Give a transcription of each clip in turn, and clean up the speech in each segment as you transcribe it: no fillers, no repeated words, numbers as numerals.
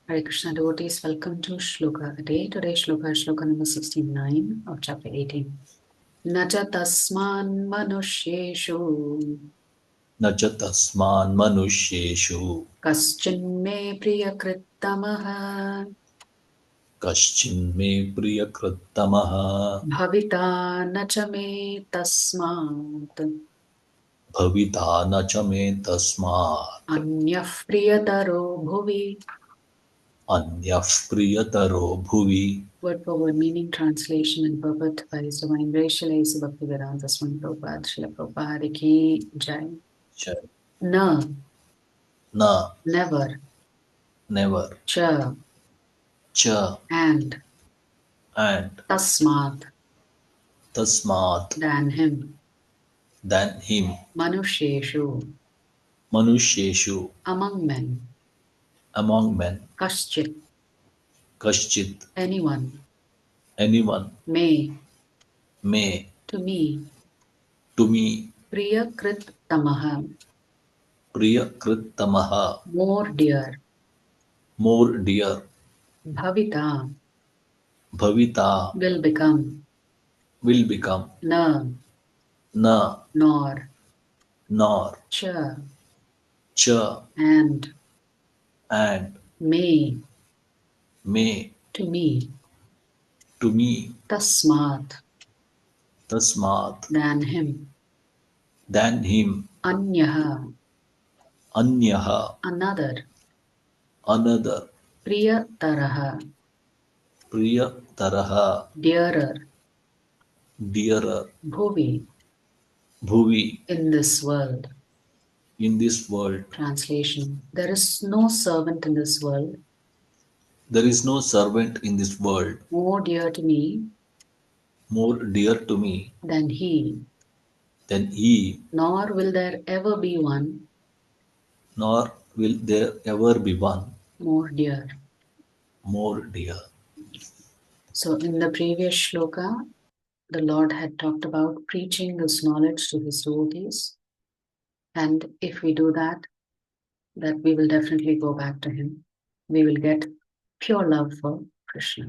Hare Krishna devotees, welcome to Shloka a day. Today's Shloka is Shloka number 69 of chapter 18. Nacha tasman manusheshu Nacha tasman manusheshu kaschin me priyakrittamaha kaschin me priyakrittamaha bhavita nacha me tasmat bhavita nacha me tasmat anyah priyataro bhuvi. anyah priyataro bhuvi. Word for word meaning, translation and purport by His Divine Grace Srila A.C. Bhaktivedanta Swami Prabhupada Srila Prabhupada Ki Jai. Cha- Na, Na, never, never, cha, cha, and and tasmat, tasmat, than him, than him, manusheshu, manusheshu, among men, among men, kaschit, kaschit, anyone, anyone, may, may, to me, to me, priyakrit tamaha, priyakrittamaha, more dear, more dear, bhavita, bhavita, will become, will become, na, na, nor, nor, cha, cha, and and may, may, to me, to me, tasmat, tasmat, than him, than him, anyaha, anyaha, another, another, priyataraha, priyataraha, dearer, dearer, bhuvi, bhuvi, in this world. in this world. Translation: there is no servant in this world There is no servant in this world more dear to me more dear to me than he, than he, nor will there ever be one nor will there ever be one more dear. more dear. So in the previous shloka, the Lord had talked about preaching this knowledge to his devotees. And if we do that, that we will definitely go back to him. We will get pure love for Krishna.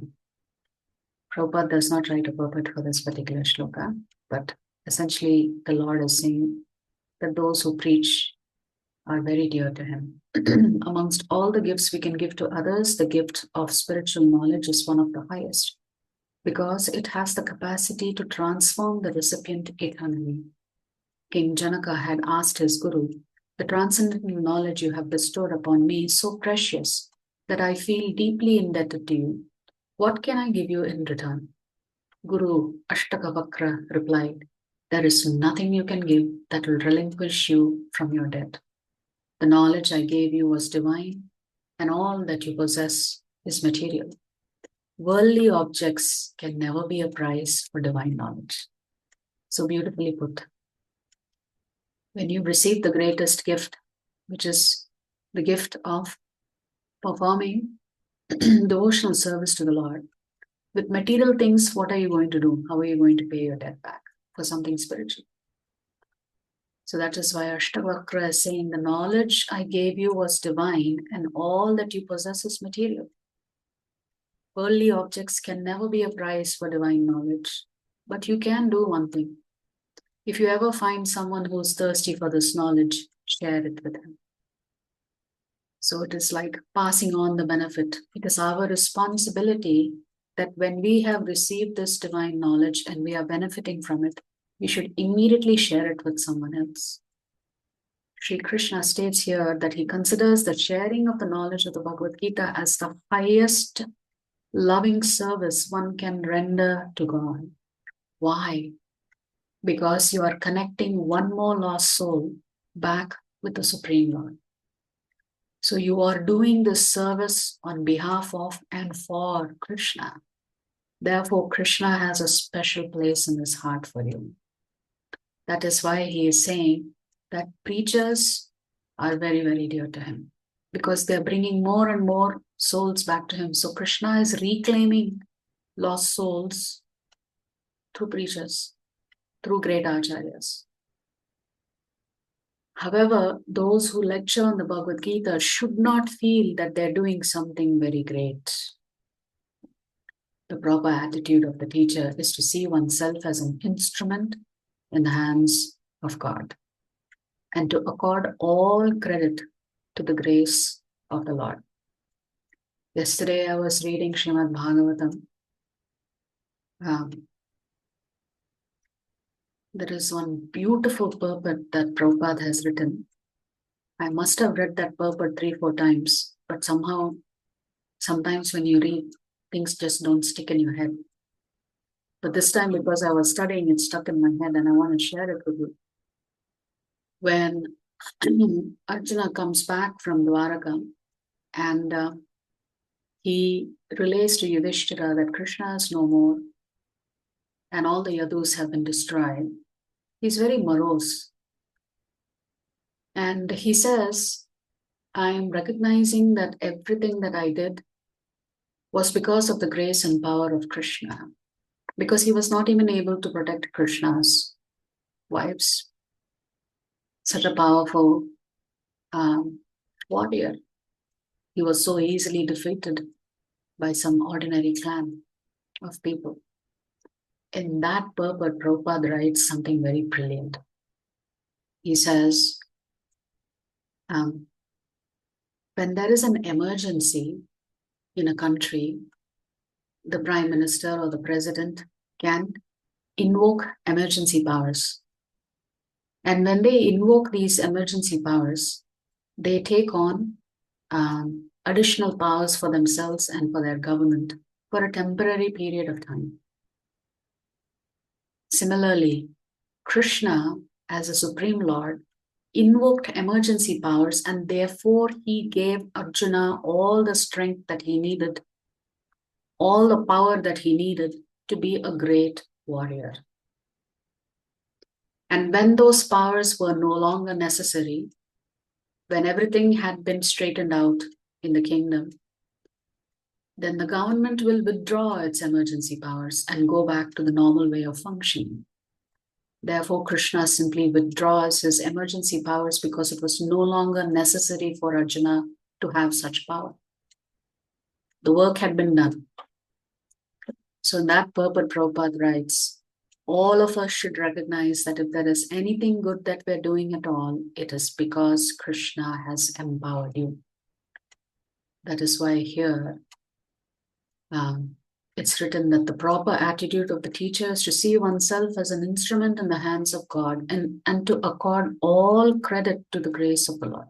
Prabhupada does not write a purport for this particular shloka, but essentially the Lord is saying that those who preach are very dear to him. Amongst all the gifts we can give to others, the gift of spiritual knowledge is one of the highest because it has the capacity to transform the recipient eternally. King Janaka had asked his guru, "The transcendental knowledge you have bestowed upon me is so precious that I feel deeply indebted to you. What can I give you in return?" Guru Ashtakavakra replied, "There is nothing you can give that will relinquish you from your debt. The knowledge I gave you was divine, and all that you possess is material. Worldly objects can never be a price for divine knowledge." So beautifully put. When you receive the greatest gift, which is the gift of performing devotional service to the Lord, with material things, what are you going to do? How are you going to pay your debt back for something spiritual? So that is why Ashtavakra is saying the knowledge I gave you was divine and all that you possess is material. Worldly objects can never be a price for divine knowledge. But you can do one thing. If you ever find someone who's thirsty for this knowledge, share it with him. So it is like passing on the benefit. It is our responsibility that when we have received this divine knowledge and we are benefiting from it, we should immediately share it with someone else. Sri Krishna states here that he considers the sharing of the knowledge of the Bhagavad Gita as the highest loving service one can render to God. Why? Because you are connecting one more lost soul back with the Supreme Lord. So you are doing this service on behalf of and for Krishna. Therefore, Krishna has a special place in his heart for you. That is why he is saying that preachers are very, very dear to him because they're bringing more and more souls back to him. So Krishna is reclaiming lost souls through preachers, through great acharyas. However, those who lecture on the Bhagavad Gita should not feel that they're doing something very great. The proper attitude of the teacher is to see oneself as an instrument in the hands of God and to accord all credit to the grace of the Lord. Yesterday I was reading Srimad Bhagavatam. There is one beautiful purport that Prabhupada has written. I must have read that purport 3-4 times, but sometimes when you read, things just don't stick in your head. But this time, because I was studying, it stuck in my head and I want to share it with you. When Arjuna comes back from Dwaraka and he relays to Yudhishthira that Krishna is no more and all the Yadus have been destroyed, he's very morose. And he says, I am recognizing that everything that I did was because of the grace and power of Krishna, because he was not even able to protect Krishna's wives. Such a powerful warrior. He was so easily defeated by some ordinary clan of people. In that purport, Prabhupada writes something very brilliant. He says, when there is an emergency in a country, the prime minister or the president can invoke emergency powers. And when they invoke these emergency powers, they take on additional powers for themselves and for their government for a temporary period of time. Similarly, Krishna, as a Supreme Lord, invoked emergency powers, and therefore he gave Arjuna all the strength that he needed, all the power that he needed to be a great warrior. And when those powers were no longer necessary, when everything had been straightened out in the kingdom, then the government will withdraw its emergency powers and go back to the normal way of functioning. Therefore, Krishna simply withdraws his emergency powers because it was no longer necessary for Arjuna to have such power. The work had been done. So in that purport, Prabhupada writes, all of us should recognize that if there is anything good that we're doing at all, it is because Krishna has empowered you. That is why here it's written that the proper attitude of the teacher is to see oneself as an instrument in the hands of God and to accord all credit to the grace of the Lord.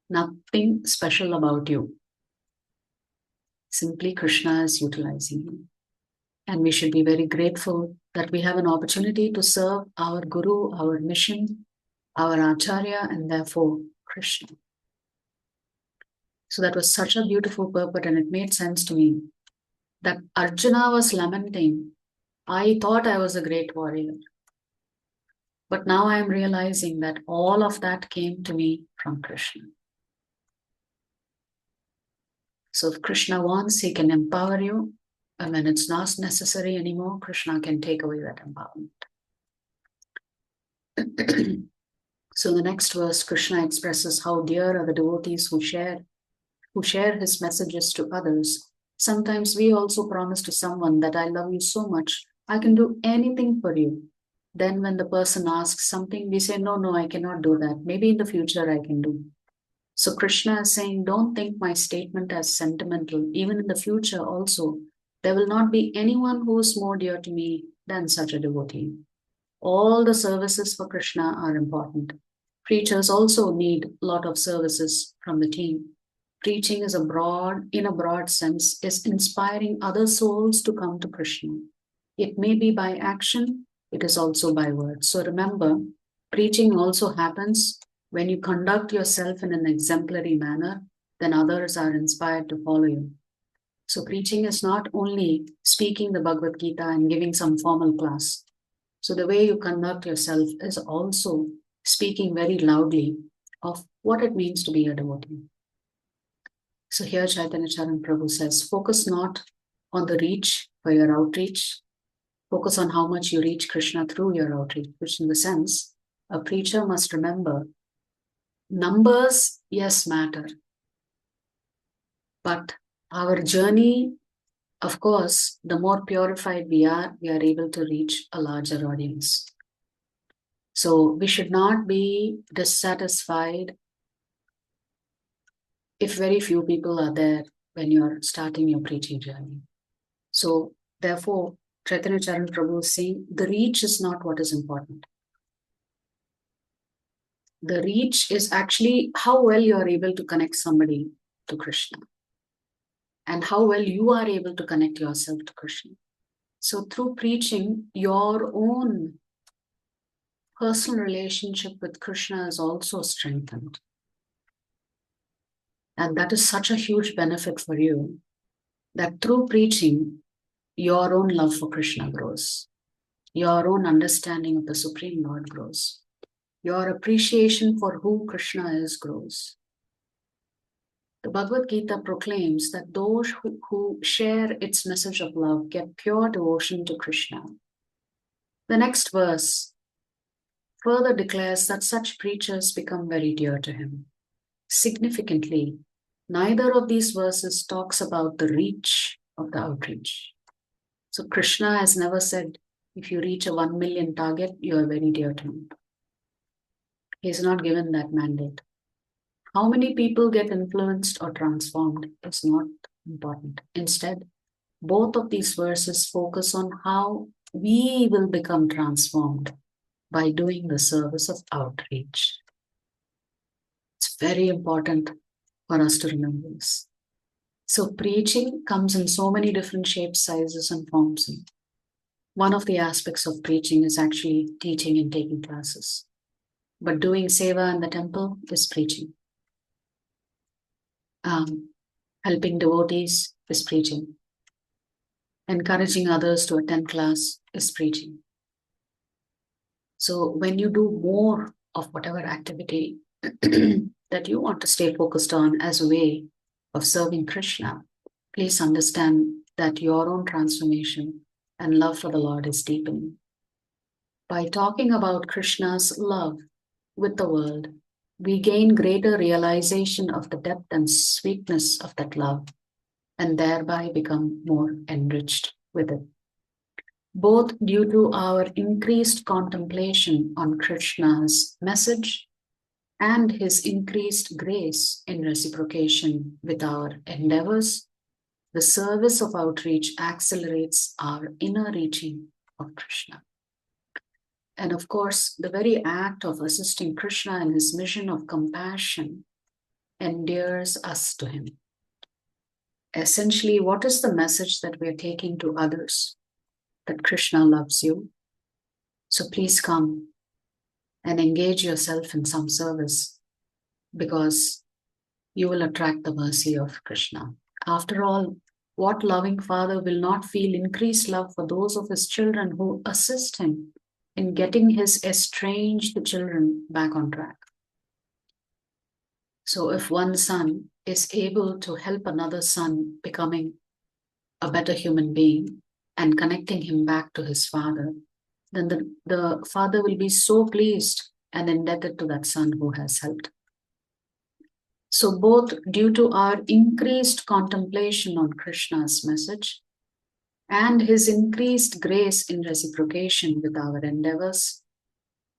Nothing special about you. Simply Krishna is utilizing you. And we should be very grateful that we have an opportunity to serve our Guru, our mission, our Acharya, and therefore Krishna. So that was such a beautiful purport, and it made sense to me that Arjuna was lamenting, I thought I was a great warrior. But now I am realizing that all of that came to me from Krishna. So if Krishna wants, he can empower you. And when it's not necessary anymore, Krishna can take away that empowerment. So in the next verse, Krishna expresses how dear are the devotees who share his messages to others. Sometimes we also promise to someone that I love you so much, I can do anything for you. Then when the person asks something, we say, no, I cannot do that. Maybe in the future I can do. So Krishna is saying, don't think my statement as sentimental. Even in the future also, there will not be anyone who is more dear to me than such a devotee. All the services for Krishna are important. Preachers also need a lot of services from the team. Preaching is in a broad sense, is inspiring other souls to come to Krishna. It may be by action, it is also by words. So remember, preaching also happens when you conduct yourself in an exemplary manner, then others are inspired to follow you. So preaching is not only speaking the Bhagavad Gita and giving some formal class. So the way you conduct yourself is also speaking very loudly of what it means to be a devotee. So here Chaitanya Charan Prabhu says, focus not on the reach for your outreach. Focus on how much you reach Krishna through your outreach, which in the sense, a preacher must remember Numbers, yes, matter. But our journey, of course, the more purified we are able to reach a larger audience. So we should not be dissatisfied if very few people are there when you're starting your preaching journey. So therefore, Chaitanya Charan Prabhu is saying the reach is not what is important. The reach is actually how well you are able to connect somebody to Krishna and how well you are able to connect yourself to Krishna. So through preaching, your own personal relationship with Krishna is also strengthened. And that is such a huge benefit for you that through preaching, your own love for Krishna grows. Your own understanding of the Supreme Lord grows. Your appreciation for who Krishna is grows. The Bhagavad Gita proclaims that those who share its message of love get pure devotion to Krishna. The next verse further declares that such preachers become very dear to him. Significantly, neither of these verses talks about the reach of the outreach. So Krishna has never said, if you reach a 1 million target, you are very dear to me. He has not given that mandate. How many people get influenced or transformed is not important. Instead, both of these verses focus on how we will become transformed by doing the service of outreach. It's very important for us to remember this. So preaching comes in so many different shapes, sizes, and forms. One of the aspects of preaching is actually teaching and taking classes. But doing seva in the temple is preaching. Helping devotees is preaching. Encouraging others to attend class is preaching. So when you do more of whatever activity that you want to stay focused on as a way of serving Krishna, please understand that your own transformation and love for the Lord is deepening. By talking about Krishna's love with the world, we gain greater realization of the depth and sweetness of that love and thereby become more enriched with it. Both due to our increased contemplation on Krishna's message and his increased grace in reciprocation with our endeavors, the service of outreach accelerates our inner reaching of Krishna. And of course, the very act of assisting Krishna in his mission of compassion endears us to him. Essentially, what is the message that we are taking to others? That Krishna loves you. So please come and engage yourself in some service because you will attract the mercy of Krishna. After all, what loving father will not feel increased love for those of his children who assist him in getting his estranged children back on track? So if one son is able to help another son becoming a better human being and connecting him back to his father, then the father will be so pleased and indebted to that son who has helped. So both due to our increased contemplation on Krishna's message and his increased grace in reciprocation with our endeavors,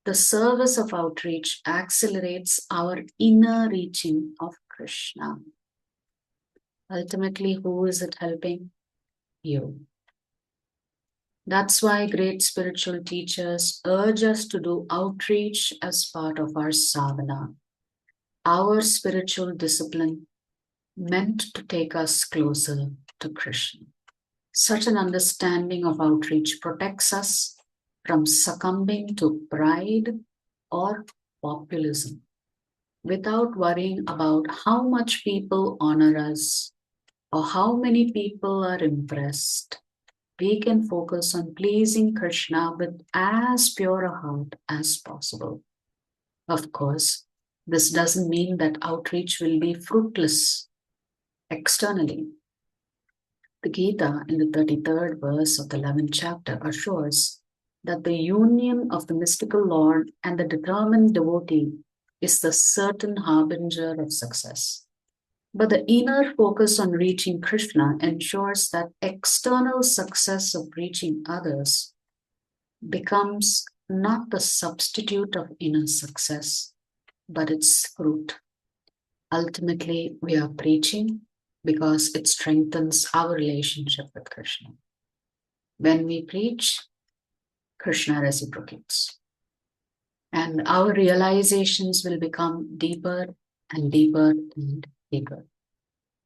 the service of outreach accelerates our inner reaching of Krishna. Ultimately, who is it helping? You. That's why great spiritual teachers urge us to do outreach as part of our sadhana, our spiritual discipline meant to take us closer to Krishna. Such an understanding of outreach protects us from succumbing to pride or populism without worrying about how much people honor us or how many people are impressed. We can focus on pleasing Krishna with as pure a heart as possible. Of course, this doesn't mean that outreach will be fruitless externally. The Gita in the 33rd verse of the 11th chapter assures that the union of the mystical Lord and the determined devotee is the certain harbinger of success. But the inner focus on reaching Krishna ensures that external success of reaching others becomes not the substitute of inner success, but its fruit. Ultimately, we are preaching because it strengthens our relationship with Krishna. When we preach, Krishna reciprocates. And our realizations will become deeper and deeper and deeper.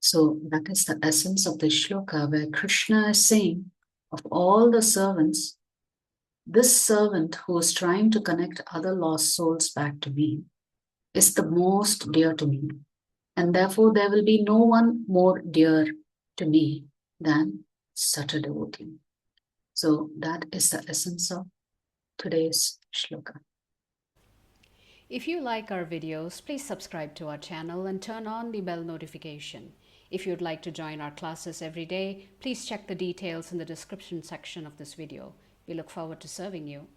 So that is the essence of this shloka, where Krishna is saying, of all the servants, this servant who is trying to connect other lost souls back to me is the most dear to me. And therefore, there will be no one more dear to me than such a devotee. So that is the essence of today's shloka. If you like our videos, please subscribe to our channel and turn on the bell notification. If you'd like to join our classes every day, please check the details in the description section of this video. We look forward to serving you.